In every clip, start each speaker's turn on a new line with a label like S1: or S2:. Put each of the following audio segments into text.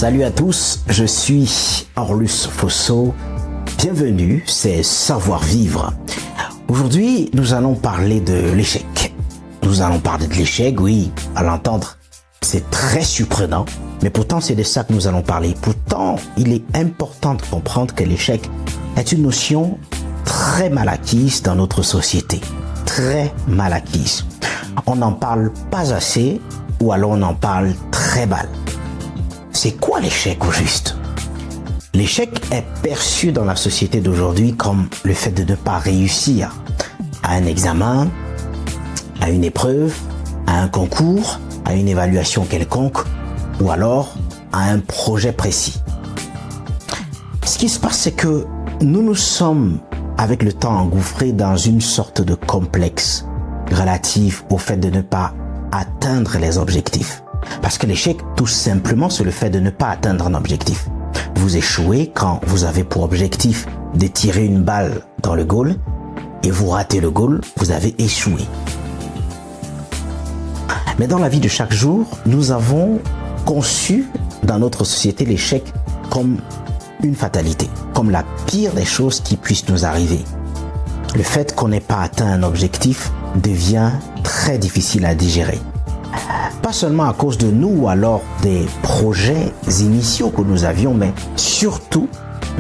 S1: Salut à tous, je suis Orlus Fosso. Bienvenue, c'est Savoir Vivre. Aujourd'hui, nous allons parler de l'échec. Nous allons parler de l'échec, oui, à l'entendre, c'est très surprenant, mais pourtant c'est de ça que nous allons parler. Pourtant, il est important de comprendre que l'échec est une notion très mal acquise dans notre société. Très mal acquise. On n'en parle pas assez, ou alors on en parle très mal. C'est quoi l'échec au juste? L'échec est perçu dans la société d'aujourd'hui comme le fait de ne pas réussir à un examen, à une épreuve, à un concours, à une évaluation quelconque, ou alors à un projet précis. Ce qui se passe, c'est que nous nous sommes, avec le temps, engouffrés dans une sorte de complexe relatif au fait de ne pas atteindre les objectifs. Parce que l'échec, tout simplement, c'est le fait de ne pas atteindre un objectif. Vous échouez quand vous avez pour objectif de tirer une balle dans le goal et vous ratez le goal, vous avez échoué. Mais dans la vie de chaque jour, nous avons conçu dans notre société l'échec comme une fatalité, comme la pire des choses qui puissent nous arriver. Le fait qu'on n'ait pas atteint un objectif devient très difficile à digérer. Pas seulement à cause de nous ou alors des projets initiaux que nous avions, mais surtout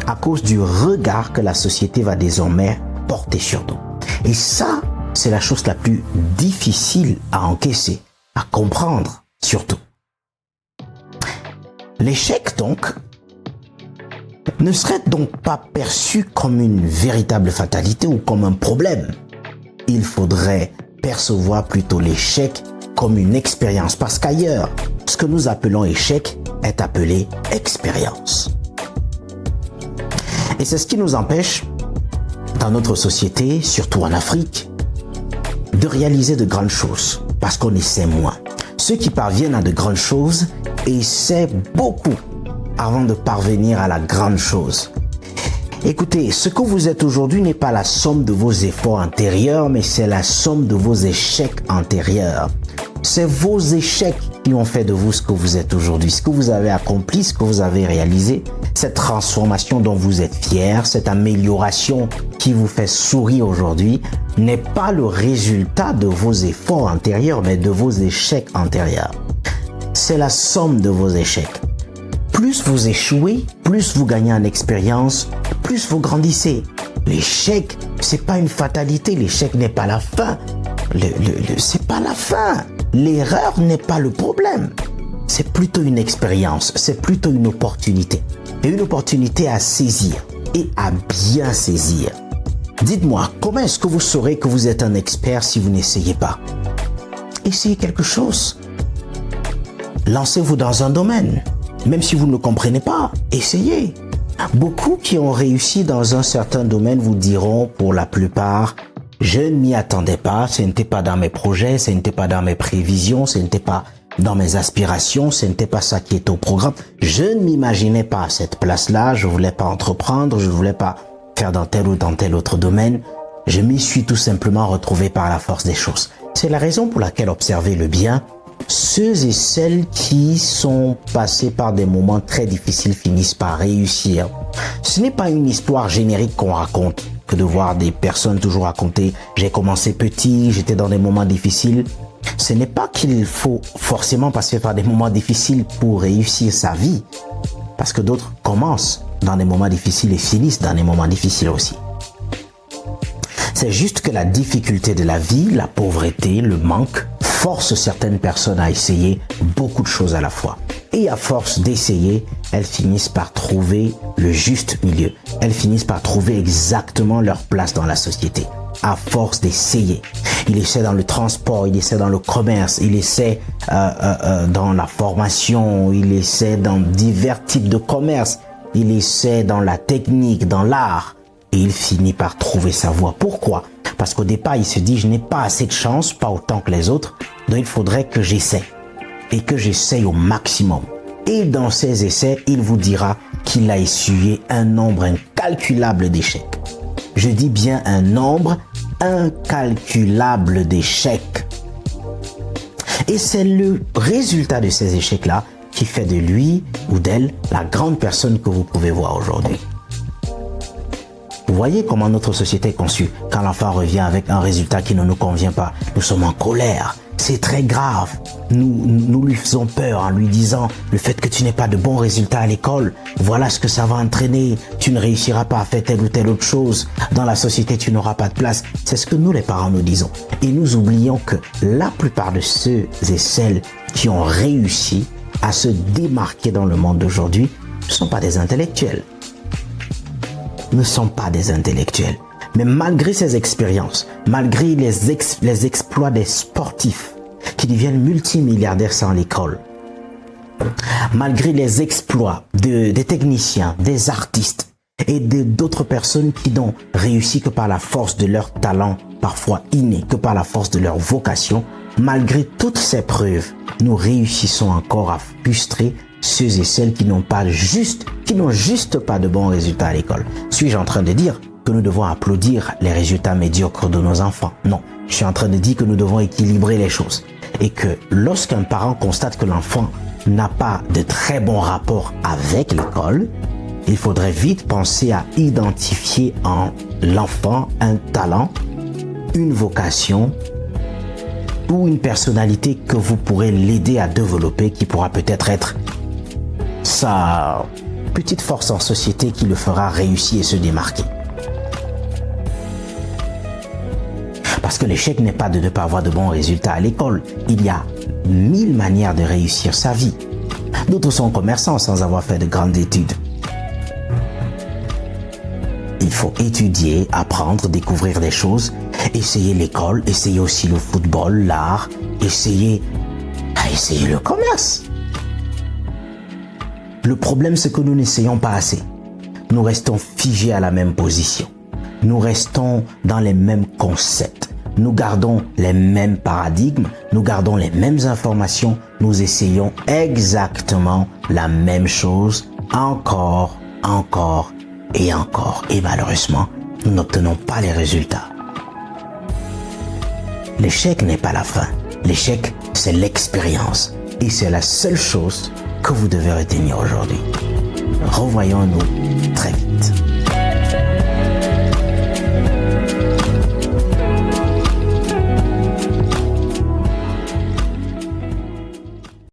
S1: à cause du regard que la société va désormais porter sur nous. Et ça, c'est la chose la plus difficile à encaisser, à comprendre surtout. L'échec donc ne serait donc pas perçu comme une véritable fatalité ou comme un problème. Il faudrait percevoir plutôt l'échec comme une expérience, parce qu'ailleurs, ce que nous appelons échec est appelé expérience. Et c'est ce qui nous empêche, dans notre société, surtout en Afrique, de réaliser de grandes choses, parce qu'on essaie moins. Ceux qui parviennent à de grandes choses essaient beaucoup avant de parvenir à la grande chose. Écoutez, ce que vous êtes aujourd'hui n'est pas la somme de vos efforts antérieurs, mais c'est la somme de vos échecs antérieurs. C'est vos échecs qui ont fait de vous ce que vous êtes aujourd'hui, ce que vous avez accompli, ce que vous avez réalisé, cette transformation dont vous êtes fier, cette amélioration qui vous fait sourire aujourd'hui, n'est pas le résultat de vos efforts antérieurs, mais de vos échecs antérieurs. C'est la somme de vos échecs. Plus vous échouez, plus vous gagnez en expérience, plus vous grandissez. L'échec, c'est pas une fatalité, l'échec n'est pas la fin. C'est pas la fin. L'erreur n'est pas le problème. C'est plutôt une expérience, c'est plutôt une opportunité. Et une opportunité à saisir et à bien saisir. Dites-moi, comment est-ce que vous saurez que vous êtes un expert si vous n'essayez pas? Essayez quelque chose. Lancez-vous dans un domaine. Même si vous ne comprenez pas, essayez. Beaucoup qui ont réussi dans un certain domaine vous diront, pour la plupart, je ne m'y attendais pas, ce n'était pas dans mes projets, ce n'était pas dans mes prévisions, ce n'était pas dans mes aspirations, ce n'était pas ça qui était au programme. Je ne m'imaginais pas à cette place-là, je voulais pas entreprendre, je voulais pas faire dans tel ou dans tel autre domaine. Je m'y suis tout simplement retrouvé par la force des choses. C'est la raison pour laquelle observez le bien. Ceux et celles qui sont passés par des moments très difficiles finissent par réussir. Ce n'est pas une histoire générique qu'on raconte que de voir des personnes toujours raconter « j'ai commencé petit, j'étais dans des moments difficiles ». Ce n'est pas qu'il faut forcément passer par des moments difficiles pour réussir sa vie, parce que d'autres commencent dans des moments difficiles et finissent dans des moments difficiles aussi. C'est juste que la difficulté de la vie, la pauvreté, le manque, force certaines personnes à essayer beaucoup de choses à la fois. Et à force d'essayer, elles finissent par trouver le juste milieu. Elles finissent par trouver exactement leur place dans la société. À force d'essayer. Il essaie dans le transport, il essaie dans le commerce, il essaie dans la formation, il essaie dans divers types de commerce, il essaie dans la technique, dans l'art. Et il finit par trouver sa voie. Pourquoi? Parce qu'au départ, il se dit, je n'ai pas assez de chance, pas autant que les autres, donc il faudrait que j'essaie. Et que j'essaye au maximum. Et dans ces essais, il vous dira qu'il a essuyé un nombre incalculable d'échecs. Je dis bien un nombre incalculable d'échecs. Et c'est le résultat de ces échecs-là qui fait de lui ou d'elle la grande personne que vous pouvez voir aujourd'hui. Vous voyez comment notre société est conçue. Quand l'enfant revient avec un résultat qui ne nous convient pas, nous sommes en colère. C'est très grave. Nous lui faisons peur en lui disant le fait que tu n'aies pas de bons résultats à l'école, voilà ce que ça va entraîner. Tu ne réussiras pas à faire telle ou telle autre chose. Dans la société, tu n'auras pas de place. C'est ce que nous, les parents, nous disons. Et nous oublions que la plupart de ceux et celles qui ont réussi à se démarquer dans le monde d'aujourd'hui ne sont pas des intellectuels. Ne sont pas des intellectuels. Mais malgré ces expériences, malgré les exploits des sportifs qui deviennent multimilliardaires sans l'école, malgré les exploits des techniciens, des artistes et d'autres personnes qui n'ont réussi que par la force de leur talent, parfois inné, que par la force de leur vocation, malgré toutes ces preuves, nous réussissons encore à frustrer ceux et celles qui n'ont juste pas de bons résultats à l'école. Suis-je en train de dire que nous devons applaudir les résultats médiocres de nos enfants? Non, je suis en train de dire que nous devons équilibrer les choses. Et que lorsqu'un parent constate que l'enfant n'a pas de très bons rapports avec l'école, il faudrait vite penser à identifier en l'enfant un talent, une vocation ou une personnalité que vous pourrez l'aider à développer, qui pourra peut-être être sa petite force en société qui le fera réussir et se démarquer. Parce que l'échec n'est pas de ne pas avoir de bons résultats à l'école. Il y a 1000 manières de réussir sa vie. D'autres sont commerçants sans avoir fait de grandes études. Il faut étudier, apprendre, découvrir des choses, essayer l'école, essayer aussi le football, l'art, essayer le commerce. Le problème, c'est que nous n'essayons pas assez. Nous restons figés à la même position. Nous restons dans les mêmes concepts. Nous gardons les mêmes paradigmes. Nous gardons les mêmes informations. Nous essayons exactement la même chose encore et encore. Et malheureusement, nous n'obtenons pas les résultats. L'échec n'est pas la fin. L'échec, c'est l'expérience. Et c'est la seule chose que vous devez retenir aujourd'hui. Revoyons-nous très vite.